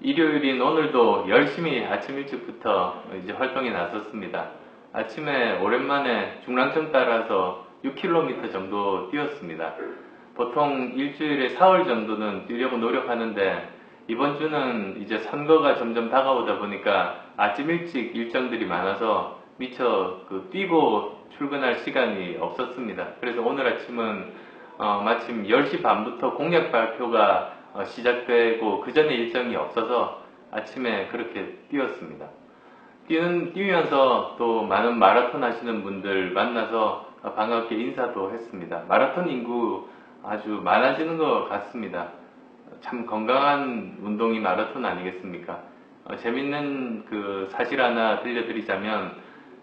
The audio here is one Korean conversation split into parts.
일요일인 오늘도 열심히 아침 일찍부터 이제 활동에 나섰습니다. 아침에 오랜만에 중랑천 따라서 6km 정도 뛰었습니다. 보통 일주일에 4월 정도는 뛰려고 노력하는데 이번 주는 이제 선거가 점점 다가오다 보니까 아침 일찍 일정들이 많아서 미처 뛰고 출근할 시간이 없었습니다. 그래서 오늘 아침은 마침 10시 반부터 공약 발표가 시작되고 그 전에 일정이 없어서 아침에 그렇게 뛰었습니다. 뛰면서 또 많은 마라톤 하시는 분들 만나서 반갑게 인사도 했습니다. 마라톤 인구 아주 많아지는 것 같습니다. 참 건강한 운동이 마라톤 아니겠습니까? 재밌는 그 사실 하나 들려드리자면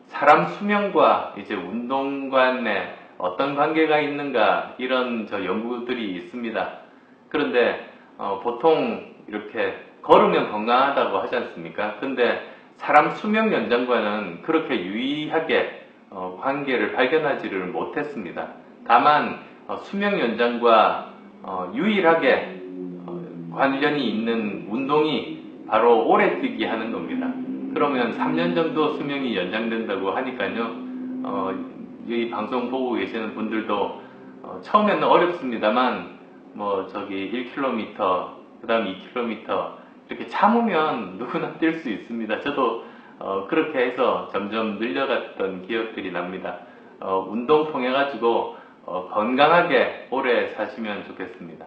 사람 수명과 이제 운동 간에 어떤 관계가 있는가 이런 연구들이 있습니다. 그런데 보통 이렇게 걸으면 건강하다고 하지 않습니까? 근데 사람 수명 연장과는 그렇게 유의하게 관계를 발견하지를 못했습니다. 다만 수명 연장과 유일하게 관련이 있는 운동이 바로 오래 뛰기 하는 겁니다. 그러면 3년 정도 수명이 연장된다고 하니까요. 이 방송 보고 계시는 분들도 처음에는 어렵습니다만 1km, 그 다음 2km 이렇게 참으면 누구나 뛸 수 있습니다. 저도 그렇게 해서 점점 늘려갔던 기억들이 납니다. 운동 통해 가지고 건강하게 오래 사시면 좋겠습니다.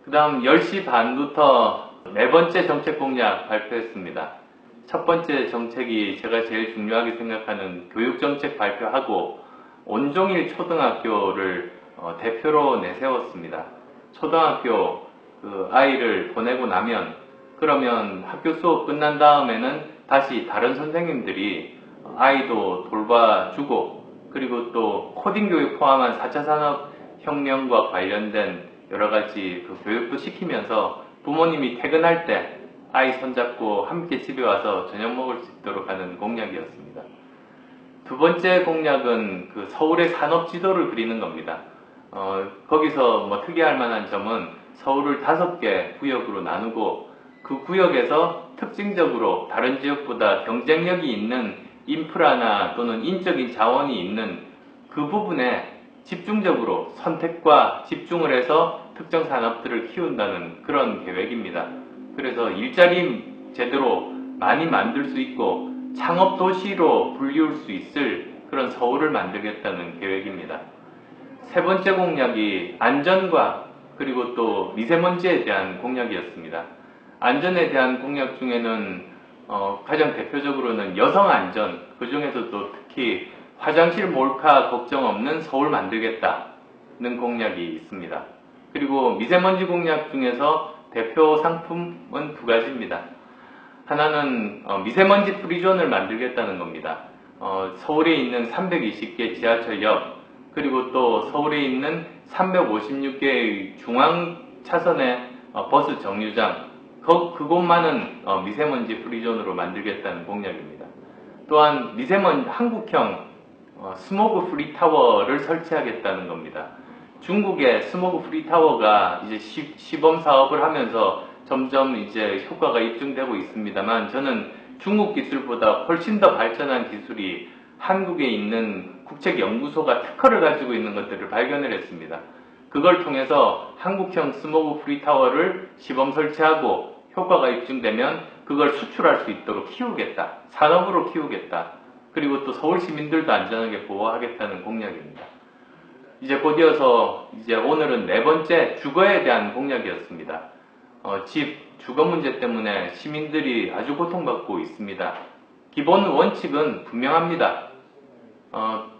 그 다음 10시 반부터 네 번째 정책 공약 발표했습니다. 첫 번째 정책이 제가 제일 중요하게 생각하는 교육정책 발표하고 온종일 초등학교를 대표로 내세웠습니다. 초등학교 아이를 보내고 나면 그러면 학교 수업 끝난 다음에는 다시 다른 선생님들이 아이도 돌봐주고 그리고 또 코딩 교육 포함한 4차 산업혁명과 관련된 여러가지 교육도 시키면서 부모님이 퇴근할 때 아이 손잡고 함께 집에 와서 저녁 먹을 수 있도록 하는 공약이었습니다. 두 번째 공약은 서울의 산업지도를 그리는 겁니다. 거기서 특이할 만한 점은 서울을 5개 구역으로 나누고 그 구역에서 특징적으로 다른 지역보다 경쟁력이 있는 인프라나 또는 인적인 자원이 있는 그 부분에 집중적으로 선택과 집중을 해서 특정 산업들을 키운다는 그런 계획입니다. 그래서 일자리 제대로 많이 만들 수 있고 창업도시로 불리울 수 있을 그런 서울을 만들겠다는 계획입니다. 세 번째 공약이 안전과 그리고 또 미세먼지에 대한 공약이었습니다. 안전에 대한 공약 중에는 가장 대표적으로는 여성 안전, 그 중에서도 특히 화장실 몰카 걱정 없는 서울 만들겠다는 공약이 있습니다. 그리고 미세먼지 공약 중에서 대표 상품은 두 가지입니다. 하나는 미세먼지 프리존을 만들겠다는 겁니다. 서울에 있는 320개 지하철역 그리고 또 서울에 있는 356개의 중앙 차선의 버스 정류장 그곳만은 미세먼지 프리존으로 만들겠다는 공약입니다. 또한 한국형 스모그 프리 타워를 설치하겠다는 겁니다. 중국의 스모그 프리 타워가 이제 시범 사업을 하면서 점점 이제 효과가 입증되고 있습니다만 저는 중국 기술보다 훨씬 더 발전한 기술이 한국에 있는 국책연구소가 특허를 가지고 있는 것들을 발견을 했습니다. 그걸 통해서 한국형 스모그 프리 타워를 시범 설치하고 효과가 입증되면 그걸 수출할 수 있도록 키우겠다. 산업으로 키우겠다. 그리고 또 서울 시민들도 안전하게 보호하겠다는 공약입니다. 이제 곧이어서 오늘은 네 번째 주거에 대한 공약이었습니다. 주거 문제 때문에 시민들이 아주 고통받고 있습니다. 기본 원칙은 분명합니다.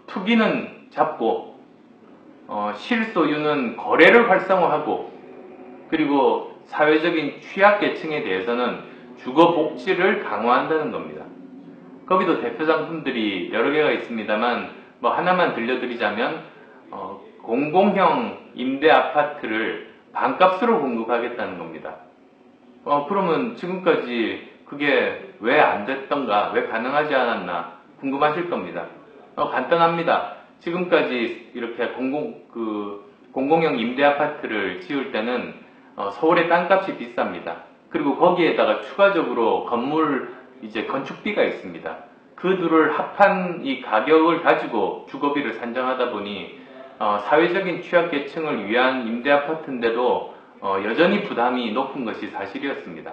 투기는 잡고 실소유는 거래를 활성화하고 그리고 사회적인 취약계층에 대해서는 주거 복지를 강화한다는 겁니다. 거기도 대표 상품들이 여러 개가 있습니다만 하나만 들려드리자면 공공형 임대 아파트를 반값으로 공급하겠다는 겁니다. 그러면 지금까지 그게 왜 안 됐던가, 왜 가능하지 않았나 궁금하실 겁니다. 간단합니다. 지금까지 이렇게 공공형 임대 아파트를 지을 때는 서울의 땅값이 비쌉니다. 그리고 거기에다가 추가적으로 건물 이제 건축비가 있습니다. 그 둘을 합한 이 가격을 가지고 주거비를 산정하다 보니 사회적인 취약계층을 위한 임대아파트인데도 여전히 부담이 높은 것이 사실이었습니다.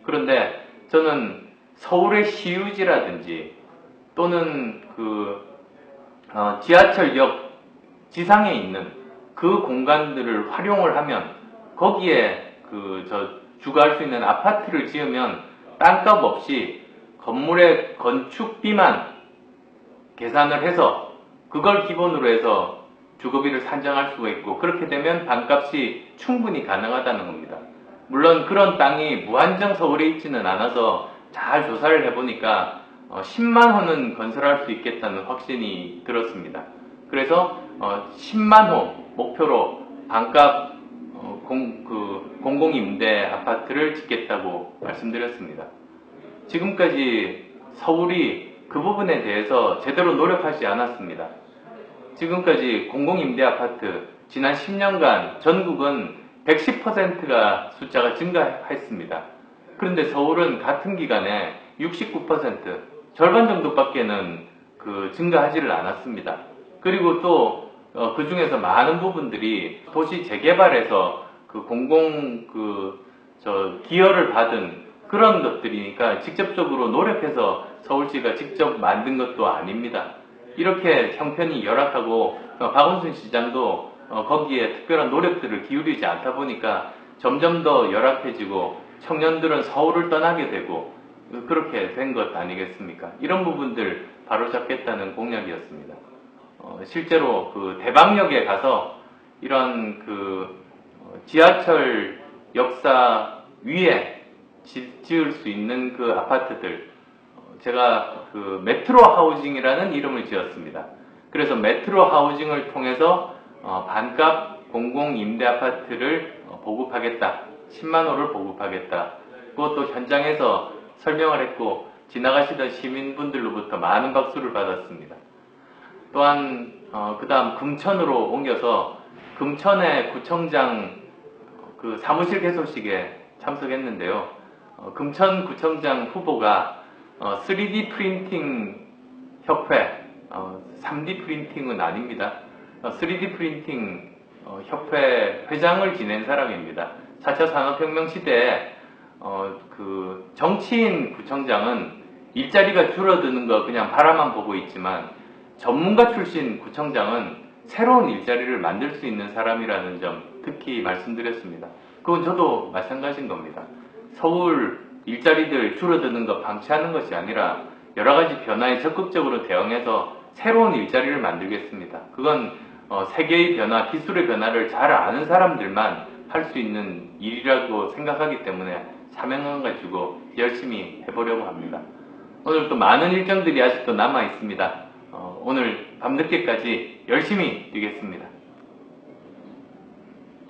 그런데 저는 서울의 시유지라든지 또는 지하철역 지상에 있는 그 공간들을 활용을 하면 거기에 주거할 수 있는 아파트를 지으면 땅값 없이 건물의 건축비만 계산을 해서 그걸 기본으로 해서 주거비를 산정할 수가 있고, 그렇게 되면 반값이 충분히 가능하다는 겁니다. 물론 그런 땅이 무한정 서울에 있지는 않아서 잘 조사를 해보니까 10만 호는 건설할 수 있겠다는 확신이 들었습니다. 그래서 10만 호 목표로 반값 공공임대 아파트를 짓겠다고 말씀드렸습니다. 지금까지 서울이 그 부분에 대해서 제대로 노력하지 않았습니다. 지금까지 공공임대 아파트 지난 10년간 전국은 110%가 숫자가 증가했습니다. 그런데 서울은 같은 기간에 69%, 절반 정도밖에는 증가하지를 않았습니다. 그리고 또 그 중에서 많은 부분들이 도시 재개발에서 기여를 받은 그런 것들이니까 직접적으로 노력해서 서울시가 직접 만든 것도 아닙니다. 이렇게 형편이 열악하고 박원순 시장도 거기에 특별한 노력들을 기울이지 않다 보니까 점점 더 열악해지고 청년들은 서울을 떠나게 되고 그렇게 된 것 아니겠습니까? 이런 부분들 바로잡겠다는 공약이었습니다. 실제로 대방역에 가서 이런 지하철 역사 위에 지을 수 있는 그 아파트들, 제가 메트로 하우징이라는 이름을 지었습니다. 그래서 메트로 하우징을 통해서 반값 공공 임대 아파트를 보급하겠다. 10만 호를 보급하겠다. 그것도 현장에서 설명을 했고 지나가시던 시민분들로부터 많은 박수를 받았습니다. 또한 그 다음 금천으로 옮겨서 금천의 구청장 사무실 개소식에 참석했는데요. 금천구청장 후보가 3D 프린팅 협회, 3D 프린팅은 아닙니다. 3D 프린팅 협회 회장을 지낸 사람입니다. 4차 산업혁명 시대에 정치인 구청장은 일자리가 줄어드는 거 그냥 바라만 보고 있지만 전문가 출신 구청장은 새로운 일자리를 만들 수 있는 사람이라는 점 특히 말씀드렸습니다. 그건 저도 마찬가지인 겁니다. 서울 일자리들 줄어드는 거 방치하는 것이 아니라 여러 가지 변화에 적극적으로 대응해서 새로운 일자리를 만들겠습니다. 그건 세계의 변화, 기술의 변화를 잘 아는 사람들만 할 수 있는 일이라고 생각하기 때문에 사명감 가지고 열심히 해보려고 합니다. 오늘 또 많은 일정들이 아직도 남아 있습니다. 오늘 밤늦게까지 열심히 뛰겠습니다.